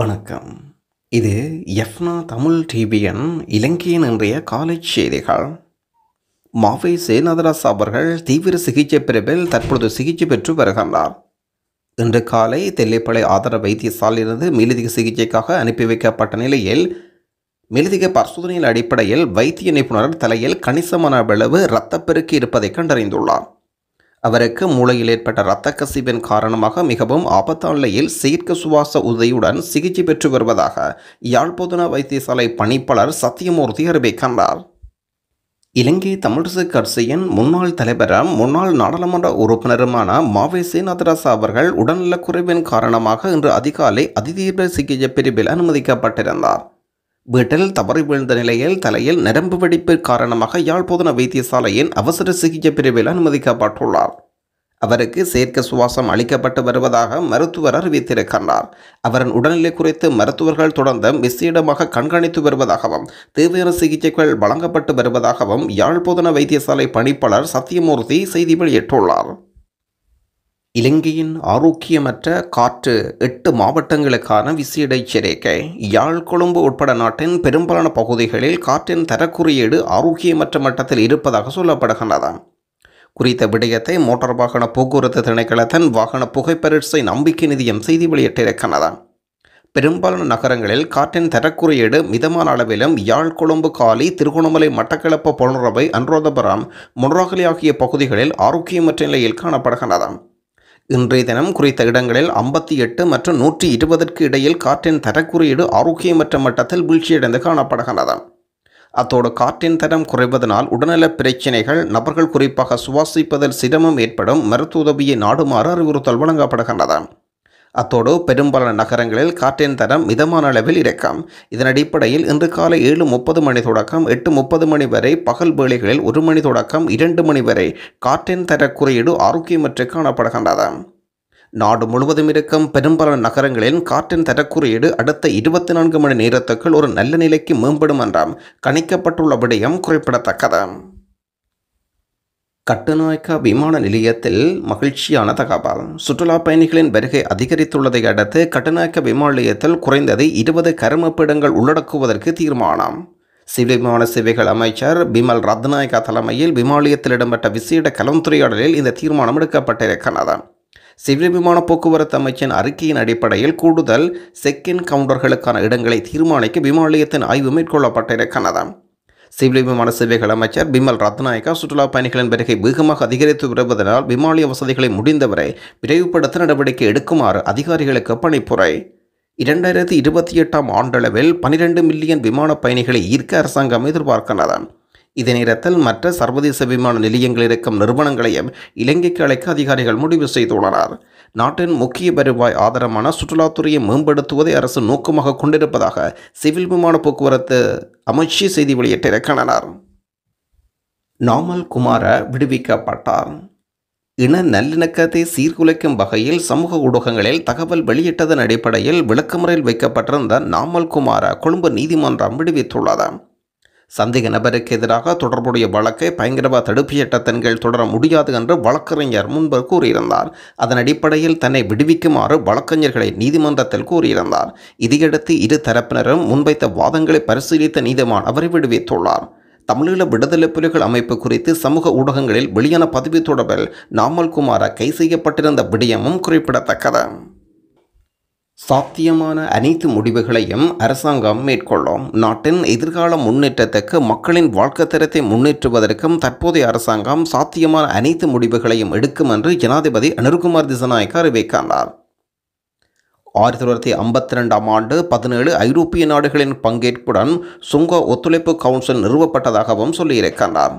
வணக்கம். இது எஃப்னா தமிழ் டிவியின் இலங்கையின் இன்றைய காலை செய்திகள். மாவை சேனாதராஸ் அவர்கள் தீவிர சிகிச்சை பிரிவில் தற்பொழுது சிகிச்சை பெற்று வருகின்றார். இன்று காலை தெல்லிப்பளை ஆதார வைத்தியசாலையிலிருந்து மேலதிக சிகிச்சைக்காக அனுப்பி வைக்கப்பட்ட நிலையில் மேலதிக பரிசோதனையின் அடிப்படையில் வைத்திய நிபுணர் தலையில் கணிசமான அளவு இரத்தப்பெருக்கு இருப்பதை கண்டறிந்துள்ளார். அவருக்கு மூளையில் ஏற்பட்ட இரத்த கசிவின் காரணமாக மிகவும் ஆபத்தான நிலையில் செயற்கை சுவாச உதவியுடன் சிகிச்சை பெற்று வருவதாக யாழ்ப்பாண வைத்தியசாலை பணிப்பாளர் சத்தியமூர்த்தி அறிவிக்கின்றார். இலங்கை தமிழரசு கட்சியின் முன்னாள் தலைவரும் முன்னாள் நாடாளுமன்ற உறுப்பினருமான மாவை சேனாதராஸ் அவர்கள் உடல்நலக்குறைவின் காரணமாக இன்று அதிகாலை அதிதீவிர சிகிச்சை பிரிவில் அனுமதிக்கப்பட்டிருந்தார். வீட்டில் தவறி வீழ்ந்த நிலையில் தலையில் நரம்பு வெடிப்பு காரணமாக யாழ்ப்பாண வைத்தியசாலையின் அவசர சிகிச்சை பிரிவில் அனுமதிக்கப்பட்டுள்ளார். அவருக்கு செயற்கை சுவாசம் அளிக்கப்பட்டு வருவதாக மருத்துவர் அறிவித்திருக்கின்றார். அவரின் உடல்நிலை குறித்து மருத்துவர்கள் தொடர்ந்து விசேடமாக கண்காணித்து வருவதாகவும் தேவையான சிகிச்சைகள் வழங்கப்பட்டு வருவதாகவும் யாழ்ப்பாண வைத்தியசாலை பணிப்பாளர் சத்தியமூர்த்தி செய்தி வெளியிட்டுள்ளார். இலங்கையின் ஆரோக்கியமற்ற காற்று 8 மாவட்டங்களுக்கான விசேட எச்சரிக்கை. யாழ், கொழும்பு உட்பட நாட்டின் பெரும்பாலான பகுதிகளில் காற்றின் தரக்குறியீடு ஆரோக்கியமற்ற மட்டத்தில் இருப்பதாக சொல்லப்படுகின்றது. குறித்த விடயத்தை மோட்டார் வாகன போக்குவரத்து திணைக்களத்தின் வாகன புகைப்பரிசை நம்பிக்கை நிதியம் செய்தி வெளியிட்டிருக்கிறது. பெரும்பாலான நகரங்களில் காற்றின் தரக்குறியீடு மிதமான அளவிலும் யாழ், கொழும்பு, காலி, திருகோணமலை, மட்டக்களப்பு, பொலனறுவை, அனுராதபுரம், மொனராகலை ஆகிய பகுதிகளில் ஆரோக்கியமற்ற நிலையில் காணப்படுகின்றது. இன்றைய தினம் குறித்த இடங்களில் 58 மற்றும் 120ற்கு இடையில் காற்றின் தரக்குறியீடு ஆரோக்கியமற்ற மட்டத்தில் வீழ்ச்சியடைந்து காணப்படுகின்றது. அத்தோடு காற்றின் தரம் குறைவதனால் உடல்நல பிரச்சினைகள், நபர்கள் குறிப்பாக சுவாசிப்பதில் சிரமம் ஏற்படும் மருத்துவ உதவியை நாடுமாறு அறிவுறுத்தல் வழங்கப்படுகின்றது. அத்தோடு பெரும்பாலான நகரங்களில் காற்றின் தரம் மிதமான அளவில் இருக்கும். இதன் அடிப்படையில் இன்று காலை 7:30 மணி தொடக்கம் 8:30 மணி வரை, பகல் வேளைகளில் 1 மணி தொடக்கம் 2 மணி வரை காற்றின் தரக்குறியீடு ஆரோக்கியமற்று காணப்படுகின்றது. நாடு முழுவதும் இருக்கும் பெரும்பாலான நகரங்களில் காற்றின் தரக்குறியீடு அடுத்த 24 மணி நேரத்துக்குள் ஒரு நல்ல நிலைக்கு மேம்படும் என்றும் கணிக்கப்பட்டுள்ள விடயம் குறிப்பிடத்தக்கது. கட்டுநாயக்கா விமான நிலையத்தில் மகிழ்ச்சியான தகவல். சுற்றுலா பயணிகளின் வருகை அதிகரித்துள்ளதை அடுத்து கட்டுநாயக்கா விமான நிலையத்தில் குறைந்தது 20 கருமப்பீடங்கள் உள்ளடக்குவதற்கு தீர்மானம். சிவில் விமான சேவைகள் அமைச்சர் பிமல் ரத்நாயக்கா தலைமையில் விமான நிலையத்தில் இடம்பெற்ற விசேட கலந்துரையாடலில் இந்த தீர்மானம் எடுக்கப்பட்டிருக்கிறது. சிவில் விமான போக்குவரத்து அமைச்சின் அறிக்கையின் அடிப்படையில் கூடுதல் செக்-இன் கவுண்டர்களுக்கான இடங்களை தீர்மானிக்க விமான நிலையத்தின் ஆய்வு மேற்கொள்ளப்பட்டிருக்கிறது. சிவில் விமான சேவைகள் அமைச்சர் பிமல் ரத்நாயக்கா சுற்றுலா பயணிகளின் வருகை வேகமாக அதிகரித்து வருவதனால் விமான நிலைய வசதிகளை முடிந்தவரை விரைவுபடுத்த நடவடிக்கை எடுக்குமாறு அதிகாரிகளுக்கு பணிப்புரை. 2028ஆம் ஆண்டளவில் 12 மில்லியன் விமான பயணிகளை ஈர்க்க அரசாங்கம் எதிர்பார்க்கின்றது. இதே நேரத்தில் மற்ற சர்வதேச விமான நிலையங்கள் இருக்கும் நிறுவனங்களையும் இலங்கைக்கு அழைக்க அதிகாரிகள் முடிவு செய்துள்ளனர். நாட்டின் முக்கிய வருவாய் ஆதாரமான சுற்றுலாத்துறையை மேம்படுத்துவதை அரசு நோக்கமாக கொண்டிருப்பதாக சிவில் விமான போக்குவரத்து அமைச்சு செய்தி வெளியிட்டிருக்கின்றனர். நாமல் குமார விடுவிக்கப்பட்டார். இன நல்லிணக்கத்தை சீர்குலைக்கும் வகையில் சமூக ஊடகங்களில் தகவல் வெளியிட்டதன் அடிப்படையில் விளக்கமறையில் வைக்கப்பட்டிருந்த நாமல் குமார கொழும்பு நீதிமன்றம் விடுவித்துள்ளது. சந்தேக நபருக்கு எதிராக தொடர்புடைய வழக்கை பயங்கரவாத தடுப்பு சட்டத்தின் கீழ் தொடர முடியாது என்று வழக்கறிஞர் முன்பு கூறியிருந்தார். அதன் அடிப்படையில் தன்னை விடுவிக்குமாறு வழக்கறிஞர்களை நீதிமன்றத்தில் கூறியிருந்தார். இதையடுத்து இரு தரப்பினரும் முன்வைத்த வாதங்களை பரிசீலித்த நீதிமான் அவரை விடுவித்துள்ளார். தமிழீழ விடுதலை புலிகள் அமைப்பு குறித்து சமூக ஊடகங்களில் வெளியான பதிவு தொடர்பில் நாமல் குமார கைது செய்யப்பட்டிருந்த விடயமும் குறிப்பிடத்தக்கது. சாத்தியமான அனைத்து முடிவுகளையும் அரசாங்கம் மேற்கொள்ளும். நாட்டின் எதிர்கால முன்னேற்றத்துக்கு மக்களின் வாழ்க்கை தரத்தை முன்னேற்றுவதற்கும் தற்போதைய அரசாங்கம் சாத்தியமான அனைத்து முடிவுகளையும் எடுக்கும் என்று ஜனாதிபதி அனுர்குமார் திசாநாயக்க அறிவிக்கின்றார். 1952ஆம் ஆண்டு 17 ஐரோப்பிய நாடுகளின் பங்கேற்புடன் சுங்க ஒத்துழைப்பு கவுன்சில் நிறுவப்பட்டதாகவும் சொல்லியிருக்கின்றார்.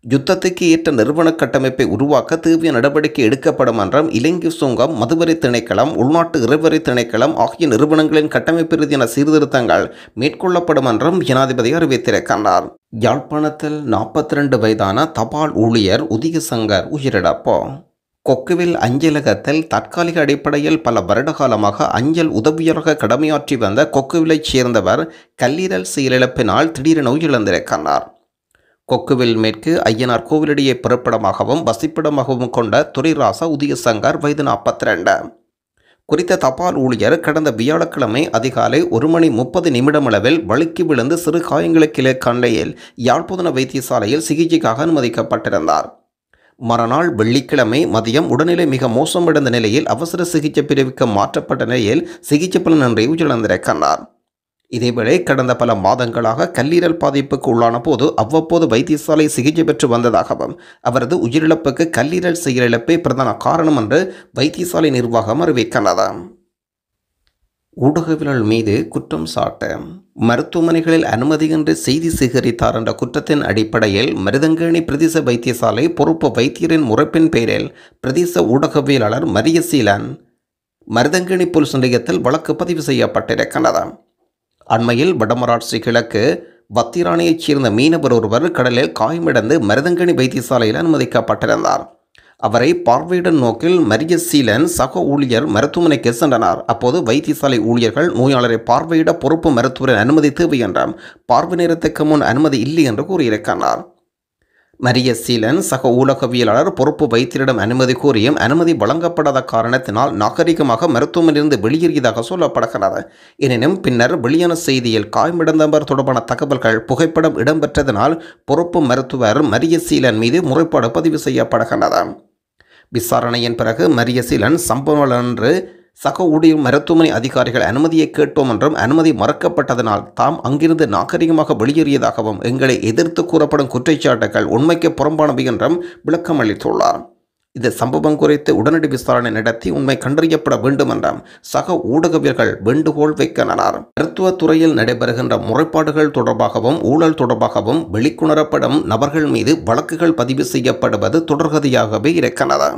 யுத்தத்துக்கு ஏற்ற நிறுவன கட்டமைப்பை உருவாக்க தேவையான நடவடிக்கை எடுக்கப்படும் என்றும் இலங்கை சுங்கம், மதுவரி திணைக்களம், உள்நாட்டு இறைவரி திணைக்களம் ஆகிய நிறுவனங்களின் கட்டமைப்பு ரீதியான சீர்திருத்தங்கள் மேற்கொள்ளப்படும் என்றும் ஜனாதிபதி அறிவித்திருக்கின்றார். யாழ்ப்பாணத்தில் 42 வயதான தபால் ஊழியர் உதயசங்கர் உயிரிழப்பு. கொக்குவில் அஞ்சலகத்தில் தற்காலிக அடிப்படையில் பல வருடகாலமாக அஞ்சல் உதவியராக கடமையாற்றி வந்த கொக்குவிலைச் சேர்ந்தவர் கல்லீரல் செயலிழப்பினால் திடீரென உயிரிழந்திருக்கிறார். கொக்குவில் மேற்கு ஐயனார் கோவிலடியை பிறப்பிடமாகவும் வசிப்பிடமாகவும் கொண்ட துரைராசா உதயசங்கர் வயது 42. குறித்த தபால் ஊழியர் கடந்த வியாழக்கிழமை அதிகாலை 1:30 அளவில் வழுக்கி விழுந்து சிறு காயங்களுக்கு கண்டையில் யாழ்ப்பாண வைத்தியசாலையில் சிகிச்சைக்காக அனுமதிக்கப்பட்டிருந்தார். மறுநாள் வெள்ளிக்கிழமை மதியம் உடல்நிலை மிக மோசமடைந்த நிலையில் அவசர சிகிச்சை பிரிவுக்கு மாற்றப்பட்ட நிலையில் சிகிச்சை பலனின்றி உயிரிழந்திருக்கிறார். இதேவேளை கடந்த பல மாதங்களாக கல்லீரல் பாதிப்புக்கு உள்ளான போது அவ்வப்போது வைத்தியசாலை சிகிச்சை பெற்று வந்ததாகவும் அவரது உயிரிழப்புக்கு கல்லீரல் செயலிழப்பே பிரதான காரணம் என்று வைத்தியசாலை நிர்வாகம் அறிவிக்கிறது. ஊடகவியலாளர் மீது குற்றம் சாட்ட மருத்துவமனைகளில் அனுமதியின்றி செய்தி சேகரித்தார் என்ற குற்றத்தின் அடிப்படையில் மருதங்கேணி பிரதேச வைத்தியசாலை பொறுப்பு வைத்தியரின் முறைப்பின் பேரில் பிரதேச ஊடகவியலாளர் மரியசீலன் மருதங்கேணி போலீஸ் நிலையத்தில் வழக்கு பதிவு செய்யப்பட்டிருக்கிறது. அண்மையில் வடமராட்சி கிழக்கு வத்திராணியைச் சேர்ந்த மீனவர் ஒருவர் கடலில் காயமடைந்து மருதங்கேணி வைத்தியசாலையில் அனுமதிக்கப்பட்டிருந்தார். அவரை பார்வையிடும் நோக்கில் மரியசீலன் சக ஊழியர் மருத்துவமனைக்கு சென்றனர். அப்போது வைத்தியசாலை ஊழியர்கள் நோயாளரை பார்வையிட பொறுப்பு மருத்துவரின் அனுமதி தேவை என்றும் பார்வை நேரத்துக்கு முன் அனுமதி இல்லை என்று கூறியிருக்கிறார். மரியசீலன் சக ஊடகவியலாளர் பொறுப்பு வைத்தியரிடம் அனுமதி கோரியும் அனுமதி வழங்கப்படாத காரணத்தினால் நாகரிகமாக மருத்துவமனையிலிருந்து வெளியேறியதாக சொல்லப்படுகிறது. எனினும் பின்னர் வெளியான செய்தியில் காயமடைந்தவர் தொடர்பான தகவல்கள் புகைப்படம் இடம்பெற்றதனால் பொறுப்பு மருத்துவர் மரியசீலன் மீது முறைப்பாடு பதிவு செய்யப்படுகிறது. விசாரணையின் பிறகு மரியசீலன் சம்பவம் அன்று சக ஊழியர் மருத்துவமனை அதிகாரிகள் அனுமதியை கேட்டோம் என்றும் அனுமதி மறுக்கப்பட்டதனால் தாம் அங்கிருந்து நாகரிகமாக வெளியேறியதாகவும் எங்களை எதிர்த்து கூறப்படும் குற்றச்சாட்டுகள் உண்மைக்கு புறம்பானவை என்றும் விளக்கம் அளித்துள்ளார். இந்த சம்பவம் குறித்து உடனடி விசாரணை நடத்தி உண்மை கண்டறியப்பட வேண்டும் என்றும் சக ஊடகவியர்கள் வேண்டுகோள் வைக்கின்றனர். மருத்துவத்துறையில் நடைபெறுகின்ற முறைப்பாடுகள் தொடர்பாகவும் ஊழல் தொடர்பாகவும் வெளிக்கொணரப்படும் நபர்கள் மீது வழக்குகள் பதிவு செய்யப்படுவது தொடர்கதையாகவே இருக்கிறது.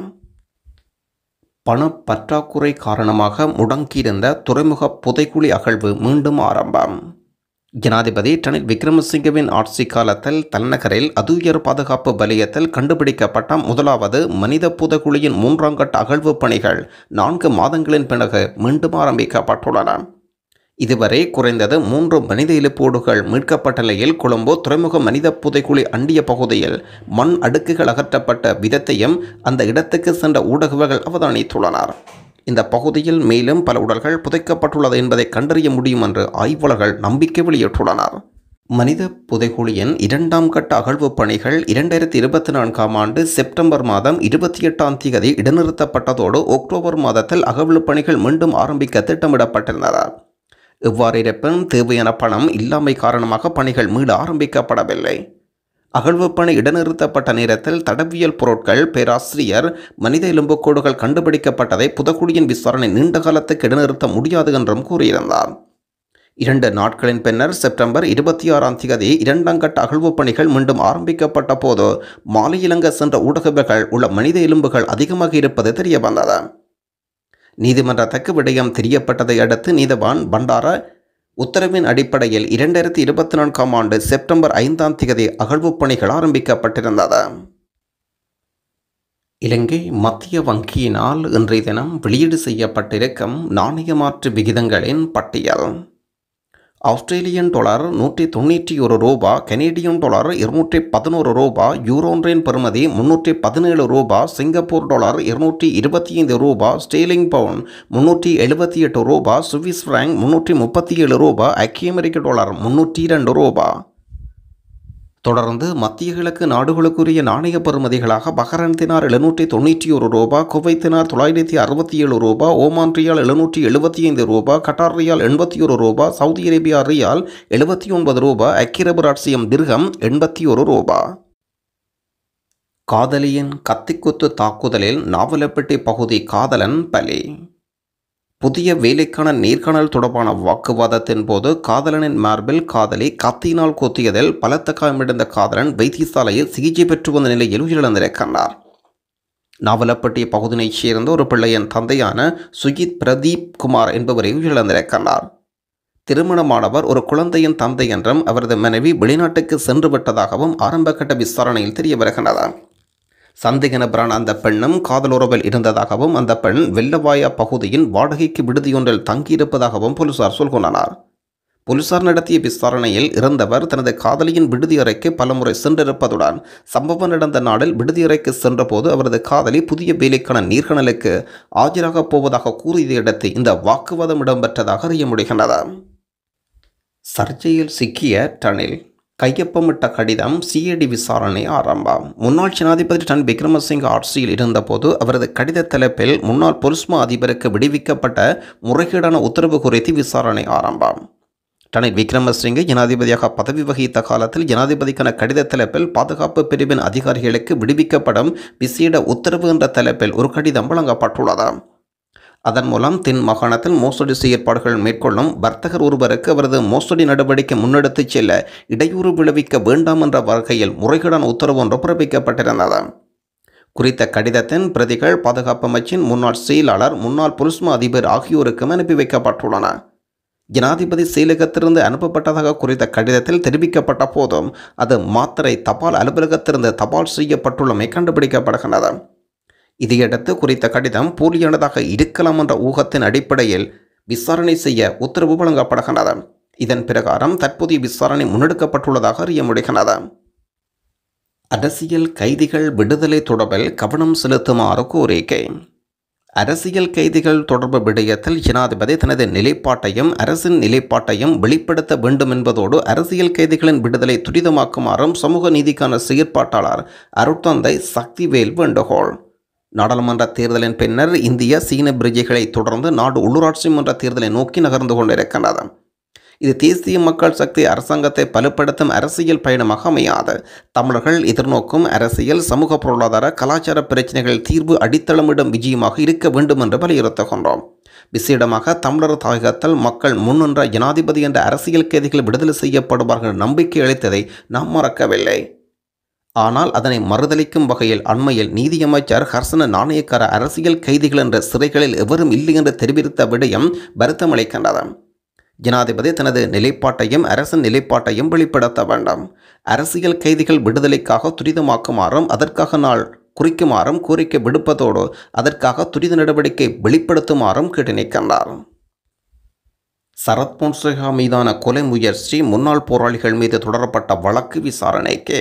பணப்பற்றாக்குறை காரணமாக முடங்கியிருந்த துறைமுக புதைக்குழி அகழ்வு மீண்டும் ஆரம்பம். ஜனாதிபதி ரணில் விக்ரமசிங்கவின் ஆட்சி காலத்தில் தலைநகரில் அதுயர் பாதுகாப்பு வலயத்தில் கண்டுபிடிக்கப்பட்ட முதலாவது மனித புதைக்குழியின் 3ஆம் கட்ட அகழ்வு பணிகள் 4 மாதங்களின் பிறகு மீண்டும் ஆரம்பிக்கப்பட்டுள்ளன. இதுவரை குறைந்தது 3 மனித எலும்போடுகள் மீட்கப்பட்ட நிலையில் கொழும்பு துறைமுக மனித புதைக்குழி அண்டிய பகுதியில் மண் அடுக்குகள் அகற்றப்பட்ட விதத்தையும் அந்த இடத்துக்கு சென்ற ஊடகங்கள் அவதானித்துள்ளனர். இந்த பகுதியில் மேலும் பல உடல்கள் புதைக்கப்பட்டுள்ளது என்பதை கண்டறிய முடியும் என்று ஆய்வாளர்கள் நம்பிக்கை வெளியிட்டுள்ளனர். மனித புதைக்குழியின் 2ஆம் கட்ட அகழ்வு பணிகள் 2024ஆம் ஆண்டு செப்டம்பர் மாதம் 28ஆம் தேதி இடைநிறுத்தப்பட்டதோடு அக்டோபர் மாதத்தில் அகழ்வு பணிகள் மீண்டும் ஆரம்பிக்க திட்டமிடப்பட்டிருந்தன. இவ்வாறு இருப்பினும் தேவையான பணம் இல்லாமை காரணமாக பணிகள் மீள ஆரம்பிக்கப்படவில்லை. அகழ்வு பணி இடைநிறுத்தப்பட்ட நேரத்தில் தடவியல் பொருட்கள் பேராசிரியர் மனித எலும்புக்கூடுகள் கண்டுபிடிக்கப்பட்டதை புதைக்குழியின் விசாரணை நீண்ட காலத்துக்கு இடைநிறுத்த முடியாது என்றும் கூறியிருந்தார். 2 நாட்களின் பின்னர் செப்டம்பர் 26ஆம் தேதி 2ஆம் கட்ட அகழ்வு பணிகள் மீண்டும் ஆரம்பிக்கப்பட்ட போது மாலையிலங்க சென்ற ஊடகங்கள் உள்ள மனித எலும்புகள் அதிகமாக இருப்பது தெரிய வந்தது. நீதிமன்றத்துக்கு விடயம் தெரியப்பட்டதை அடுத்து நீதவான் பண்டார உத்தரவின் அடிப்படையில் 2024ஆம் ஆண்டு செப்டம்பர் 5ஆம் தேதி அகழ்வு பணிகள் ஆரம்பிக்கப்பட்டிருந்தது. இலங்கை மத்திய வங்கியினால் இன்றைய தினம் வெளியீடு செய்யப்பட்டிருக்கும் நாணய மாற்று விகிதங்களின் பட்டியல். ஆஸ்திரேலியன் டாலர் 191 ரூபா, கனேடியன் டாலர் 211 ரூபா, யூரோ ஒன்றின் பெறுமதி 317 ரூபா, சிங்கப்பூர் டாலர் 225 ரூபா, ஸ்டேர்லிங் பவுண்ட் 378 ரூபா, சுவிஸ் பிராங்க் 337 ரூபா, ஐக்கிய அமெரிக்க டாலர் 302 ரூபா. தொடர்ந்து மத்திய கிழக்கு நாடுகளுக்குரிய நாணய பெறுமதிகளாக பஹ்ரைன் தினார் 791 ரூபா, குவைத் தினார் 967 ரூபா, ஓமான் ரியால் 775 ரூபா, கட்டார் ரியால் 81 ரூபா, சவுதி அரேபியா ரியால் 79 ரூபா, ஐக்கிய அரபு ராச்சியம் திர்ஹம் 81 ரூபா. காதலியின் கத்திக்குத்து தாக்குதலில் நாவலப்பட்டி பகுதி காதலன் பலி. புதிய வேலைக்கான நேர்காணல் தொடர்பான வாக்குவாதத்தின் போது காதலனின் மார்பில் காதலி கத்தியினால் குத்தியதில் பலத்த காயமடைந்த காதலன் வைத்தியசாலையில் சிகிச்சை பெற்று வந்த நிலையில் உயிரிழந்திருக்கிறார். நாவலப்பட்டி பகுதியைச் சேர்ந்த ஒரு பிள்ளையின் தந்தையான சுஜித் பிரதீப் குமார் என்பவரை உயிரிழந்திருக்கிறார். திருமணமானவர் ஒரு குழந்தையின் தந்தை என்றும் அவரது மனைவி வெளிநாட்டுக்கு சென்று விட்டதாகவும் ஆரம்பகட்ட விசாரணையில் தெரிய வருகிறது. சந்தேக நபரான அந்த பெண்ணும் காதலுறவில் இருந்ததாகவும் அந்த பெண் வெள்ளவாயா பகுதியின் வாடகைக்கு விடுதியொன்றில் தங்கியிருப்பதாகவும் போலீசார் சொல்கின்றனர். போலீசார் நடத்திய விசாரணையில் இறந்தவர் தனது காதலியின் விடுதியறைக்கு பலமுறை சென்றிருப்பதுடன் சம்பவம் நடந்த நாளில் விடுதியறைக்கு சென்றபோது அவரது காதலி புதிய வேலைக்கான நேர்காணலுக்கு ஆஜராகப் போவதாக கூறியதையடுத்து இந்த வாக்குவாதம் இடம்பெற்றதாக அறிய முடிகின்றது. சர்ச்சையில் சிக்கிய ரணில் கையொப்பமிட்ட கடிதம் சிஐடி விசாரணை ஆரம்பம். முன்னாள் ஜனாதிபதி ரணில் விக்ரமசிங்க ஆட்சியில் இருந்தபோது அவரது கடித தலைப்பில் முன்னாள் பொலிஸ்மா அதிபருக்கு விடுவிக்கப்பட்ட முறைகேடான உத்தரவு குறித்து விசாரணை ஆரம்பம். ரணில் விக்ரமசிங்கே ஜனாதிபதியாக பதவி வகித்த காலத்தில் ஜனாதிபதிக்கான கடித தலைப்பில் பாதுகாப்பு பிரிவின் அதிகாரிகளுக்கு விடுவிக்கப்படும் விசேட உத்தரவு என்ற தலைப்பில் ஒரு கடிதம் வழங்கப்பட்டுள்ளது. அதன் மூலம் தென் மாகாணத்தில் மோசடி செயற்பாடுகள் மேற்கொள்ளும் வர்த்தகர் ஒருவருக்கு அவரது மோசடி நடவடிக்கை முன்னெடுத்துச் செல்ல இடையூறு விளைவிக்க வேண்டாம் என்ற வகையில் முறைகேடான உத்தரவு ஒன்று பிறப்பிக்கப்பட்டிருந்தது. குறித்த கடிதத்தின் பிரதிகள் பாதுகாப்பு அமைச்சின் முன்னாள் செயலாளர், முன்னாள் பொலிஸ்மா அதிபர் ஆகியோருக்கும் அனுப்பி வைக்கப்பட்டுள்ளன. ஜனாதிபதி செயலகத்திலிருந்து அனுப்பப்பட்டதாக குறித்த கடிதத்தில் தெரிவிக்கப்பட்ட போதும் அது மாத்திரை தபால் அலுவலகத்திலிருந்து தபால் செய்யப்பட்டுள்ளமை கண்டுபிடிக்கப்படுகின்றது. இதையடுத்து குறித்த கடிதம் போலியானதாக இருக்கலாம் என்ற ஊகத்தின் அடிப்படையில் விசாரணை செய்ய உத்தரவு வழங்கப்படுகின்றது. இதன் பிரகாரம் தற்போதைய விசாரணை முன்னெடுக்கப்பட்டுள்ளதாக அறிய முடிகின்றது. அரசியல் கைதிகள் விடுதலை தொடர்பில் கவனம் செலுத்துமாறு கோரிக்கை. அரசியல் கைதிகள் தொடர்பு விடயத்தில் ஜனாதிபதி தனது நிலைப்பாட்டையும் அரசின் நிலைப்பாட்டையும் வெளிப்படுத்த வேண்டும் என்பதோடு அரசியல் கைதிகளின் விடுதலை துரிதமாக்குமாறும் சமூக நீதிக்கான செயற்பாட்டாளர் அருட்தந்தை சக்திவேல் வேண்டுகோள். நாடாளுமன்ற தேர்தலின் பின்னர் இந்திய சீன பிரிட்ஜுகளை தொடர்ந்து நாடு உள்ளூராட்சி மன்ற தேர்தலை நோக்கி நகர்ந்து கொண்டிருக்கின்றது. இது தேசிய மக்கள் சக்தி அரசாங்கத்தை பலப்படுத்தும் அரசியல் பயணமாக அமையாது. தமிழர்கள் எதிர்நோக்கும் அரசியல், சமூக, பொருளாதார, கலாச்சார பிரச்சினைகள் தீர்வு அடித்தளமிடும் விஜயமாக இருக்க வேண்டும் என்று வலியுறுத்துகின்றோம். விசேடமாக தமிழர் தாயகத்தில் மக்கள் முன்னின்ற ஜனாதிபதி என்ற அரசியல் கைதிகள் விடுதலை செய்யப்படுவார்கள் நம்பிக்கை அளித்ததை நாம் மறக்கவில்லை. ஆனால் அதனை மறுதளிக்கும் வகையில் அண்மையில் நீதியமைச்சர் ஹர்சன நாணயக்கார அரசியல் கைதிகள் என்ற சிறைகளில் எவரும் இல்லை என்று தெரிவித்த விடயம் வருத்தமளிக்கின்றது. ஜனாதிபதி தனது நிலைப்பாட்டையும் அரசின் நிலைப்பாட்டையும் வெளிப்படுத்த வேண்டும். அரசியல் கைதிகள் விடுதலைக்காக துரிதமாக்குமாறும் அதற்காக நாள் குறிக்குமாறும் கோரிக்கை விடுப்பதோடு அதற்காக துரித நடவடிக்கை வெளிப்படுத்துமாறும் கேட்டு நிற்கின்றார். சரத் பொன்சேகா மீதான கொலை முயற்சி, முன்னாள் போராளிகள் மீது தொடரப்பட்ட வழக்கு விசாரணைக்கு.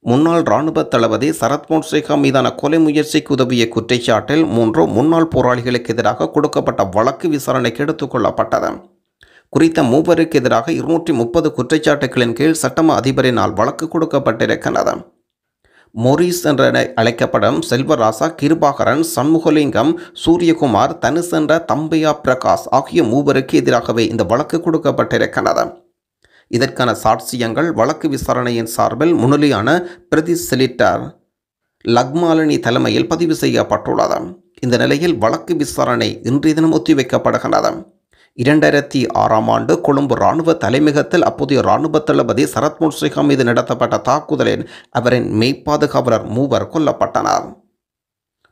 முன்னாள் இராணுவ தளபதி சரத் பொன்சேகா மீதான கொலை முயற்சிக்கு உதவிய குற்றச்சாட்டில் 3 முன்னாள் போராளிகளுக்கு எதிராக கொடுக்கப்பட்ட வழக்கு விசாரணைக்கு எடுத்துக்கொள்ளப்பட்டது. குறித்த மூவருக்கு எதிராக 230 குற்றச்சாட்டுகளின் கீழ் சட்டமா அதிபரினால் வழக்கு கொடுக்கப்பட்டிருக்கிறது. மொரிஸ் என்ற அழைக்கப்படும் செல்வராசா, கிருபாகரன், சண்முகலிங்கம், சூரியகுமார், தனுஷ் என்ற தம்பையா பிரகாஷ் ஆகிய மூவருக்கு எதிராகவே இந்த வழக்கு கொடுக்கப்பட்டிருக்கிறது. இதற்கான சாட்சியங்கள் வழக்கு விசாரணையின் சார்பில் முன்னிலையான பிரதி செலிட்டர் லக்மாலினி தலைமையில் பதிவு செய்யப்பட்டுள்ளது. இந்த நிலையில் வழக்கு விசாரணை இன்றைய தினம் ஒத்திவைக்கப்படுகின்றது. 2006ஆம் ஆண்டு கொழும்பு இராணுவ தலைமையகத்தில் அப்போதைய இராணுவ தளபதி சரத் பொன்சேகா மீது நடத்தப்பட்ட தாக்குதலில் அவரின் மெய்ப்பாதுகாவலர் 3 கொல்லப்பட்டனர்.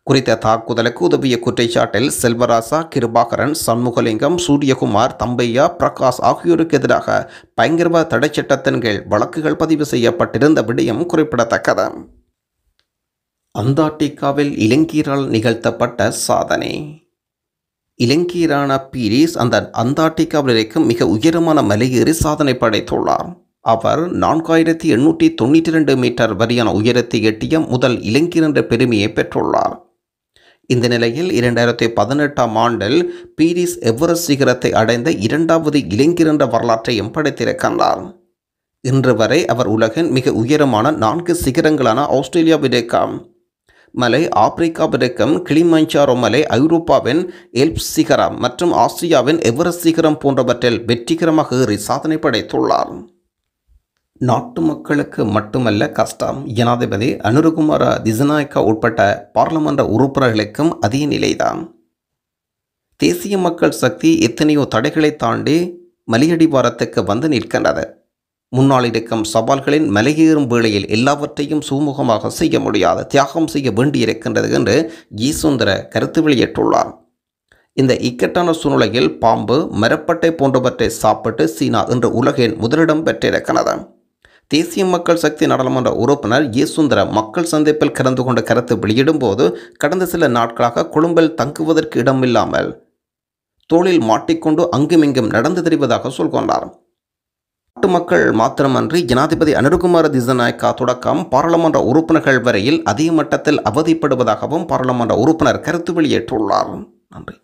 குறித்த தாக்குதலுக்கு உதவிய குற்றச்சாட்டில் செல்வராசா, கிருபாகரன், சண்முகலிங்கம், சூரியகுமார், தம்பையா, பிரகாஷ் ஆகியோருக்கு எதிராக பயங்கரவாத தடை சட்டத்தின் கீழ் வழக்குகள் பதிவு செய்யப்பட்டிருந்த விடயம் குறிப்பிடத்தக்கது. அந்தார்டிகாவில் இலங்கையரால் நிகழ்த்தப்பட்ட சாதனை. இலங்கையரான பீரிஸ் அந்த அந்தார்டிகாவில் இருக்கும் மிக உயரமான மலையேறி சாதனை படைத்துள்ளார். அவர் 4892 மீட்டர் வரையான உயரத்தை எட்டிய முதல் இலங்கையர் என்ற பெருமையை பெற்றுள்ளார். இந்த நிலையில் 2018ஆம் ஆண்டில் பீரிஸ் எவரெஸ்ட் சிகரத்தை அடைந்த 2வது இலங்கையர் என்ற வரலாற்றையும் படைத்திருக்கின்றார். இன்று வரை அவர் உலகின் மிக உயரமான 4 சிகரங்களான ஆஸ்திரேலியாவிற்கும் மலை, ஆப்பிரிக்காவிற்கும் கிளிமஞ்சாரோ மலை, ஐரோப்பாவின் எல்ப்ஸ் சிகரம் மற்றும் ஆசியாவின் எவரெஸ்ட் சிகரம் போன்றவற்றில் வெற்றிகரமாக ஏறி சாதனை படைத்துள்ளார். நாட்டு மக்களுக்கு மட்டுமல்ல கஷ்டம், ஜனாதிபதி அனுரகுமார திசாநாயக்கா உட்பட்ட பாராளுமன்ற உறுப்பினர்களுக்கும் அதே நிலைதான். தேசிய மக்கள் சக்தி எத்தனையோ தடைகளை தாண்டி மலையடிவாரத்துக்கு வந்து நிற்கின்றது. முன்னால் இருக்கும் சவால்களின் மலையேறும் வேளையில் எல்லாவற்றையும் சுமூகமாக செய்ய முடியாது, தியாகம் செய்ய வேண்டியிருக்கின்றது என்று ஜீசுந்தர கருத்து வெளியிட்டுள்ளார். இந்த இக்கட்டான சூழ்நிலையில் பாம்பு, மரப்பட்டை போன்றவற்றை சாப்பிட்டு சீனா இன்று உலகின் முதலிடம் பெற்றிருக்கிறது. தேசிய மக்கள் சக்தி நாடாளுமன்ற உறுப்பினர் ஜீசுந்தர மக்கள் சந்திப்பில் கலந்து கொண்ட கருத்து வெளியிடும் போது, கடந்த சில நாட்களாக கொழும்பில் தங்குவதற்கு இடமில்லாமல் தோளில் மாட்டிக்கொண்டு அங்குமிங்கும் நடந்து தெரிவதாக சொல்கின்றார். நாட்டு மக்கள் மாத்திரமன்றி ஜனாதிபதி அனுரகுமார திசாநாயக்கா தொடக்கம் பாராளுமன்ற உறுப்பினர்கள் வரையில் அதே மட்டத்தில் அவதிப்படுவதாகவும் பாராளுமன்ற உறுப்பினர் கருத்து வெளியிட்டுள்ளார். நன்றி.